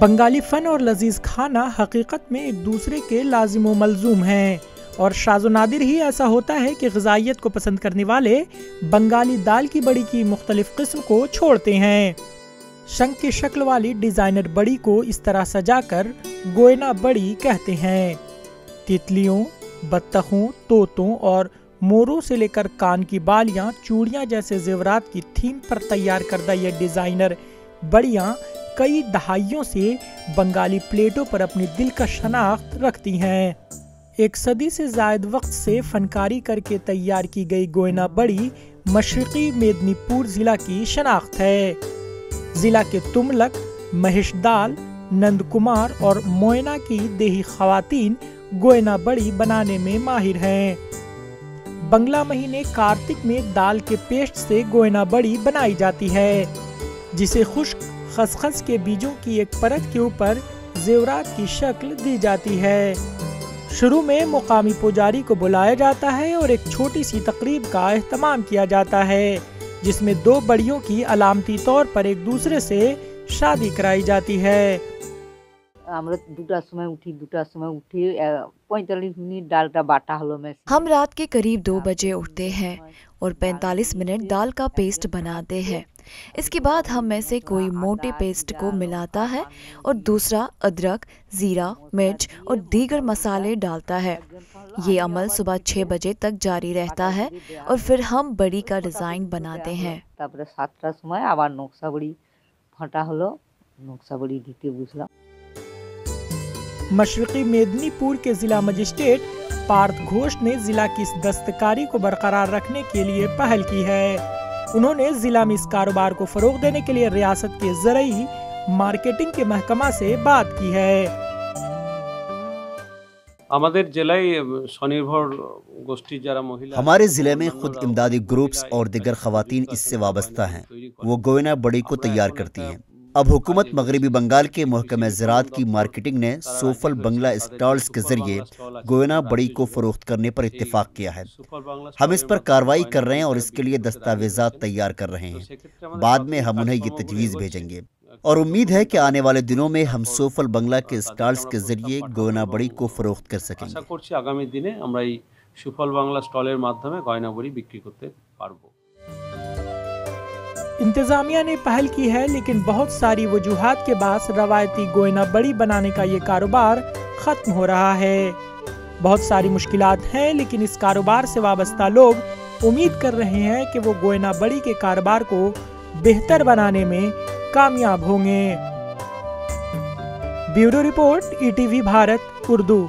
बंगाली फ़न और लजीज खाना हकीकत में एक दूसरे के लाजिम व मलजूम हैं और शाज़ो नादिर ही ऐसा होता है कि ग़िज़ाइयत को पसंद करने वाले बंगाली दाल की बड़ी की मुख्तलिफ किस्म को छोड़ते हैं। शंख की शक्ल वाली डिज़ाइनर बड़ी को इस तरह सजाकर गोयना बड़ी कहते हैं। तितलियों, बत्तखों, तोतों और मोरों से लेकर कान की बालियां, चूड़ियां जैसे जेवरात की थीम पर तैयार करदा ये डिज़ाइनर बड़ियां कई दहाइयों से बंगाली प्लेटों पर अपनी दिलकश शनाख्त रखती हैं। एक सदी से ज़ायद वक्त से फनकारी करके तैयार की गई गोयना बड़ी मशरक़ी मेदिनीपुर ज़िला की शनाख्त है। ज़िला के तुमलक, महेशदाल, नंदकुमार और मोयना की देही ख़वातीन गोयना बड़ी बनाने में माहिर हैं। बंगला महीने कार्तिक में दाल के पेस्ट से गोयना बड़ी बनाई जाती है, जिसे खुश्क खसखस के बीजों की एक परत के ऊपर जेवरात की शक्ल दी जाती है। शुरू में मुकामी पुजारी को बुलाया जाता है और एक छोटी सी तकरीब का एहतमाम किया जाता है, जिसमें दो बड़ियों की अलामती तौर पर एक दूसरे से शादी कराई जाती है। हम रात के करीब 2 बजे उठते हैं और 45 मिनट दाल का पेस्ट बनाते हैं। इसके बाद हम में से कोई मोटे पेस्ट को मिलाता है और दूसरा अदरक, जीरा, मिर्च और दीगर मसाले डालता है। ये अमल सुबह 6 बजे तक जारी रहता है और फिर हम बड़ी का डिज़ाइन बनाते हैं। मशरक़ी मेदिनीपुर के ज़िला मजिस्ट्रेट पार्थ घोष ने ज़िला की इस दस्तकारी को बरकरार रखने के लिए पहल की है। उन्होंने ज़िला में इस कारोबार को फ़रोग़ देने के लिए रियासत के ज़रई मार्केटिंग के महकमा से बात की है। हमारे ज़िले में खुद इमदादी ग्रुप्स और दिगर ख़वातीन इससे वाबस्ता हैं। वो गोयना बड़ी को तैयार करती हैं। अब हुकूमत मगरबी बंगाल के महकमा ज़राअत की मार्केटिंग ने सोफल बंगला स्टॉल्स के जरिए गोयना बड़ी को फरोख्त करने पर इत्तेफाक किया है। हम इस पर कार्रवाई कर रहे हैं और इसके लिए दस्तावेज़ात तैयार कर रहे हैं। बाद में हम उन्हें ये तजवीज़ भेजेंगे और उम्मीद है कि आने वाले दिनों में हम सोफल बंगला के स्टॉल्स के जरिए गोयना बड़ी को फरोख्त कर सकेंगे। आगामी दिने আমরা এই সুফল বাংলা স্টলের মাধ্যমে গয়না বড়ি বিক্রি করতে পারবো। इंतजामिया ने पहल की है, लेकिन बहुत सारी वजूहात के बाद रवायती गोयना बड़ी बनाने का ये कारोबार खत्म हो रहा है। बहुत सारी मुश्किलात हैं, लेकिन इस कारोबार से वाबस्ता लोग उम्मीद कर रहे हैं कि वो गोयना बड़ी के कारोबार को बेहतर बनाने में कामयाब होंगे। Bureau report, ETV Bharat, Urdu.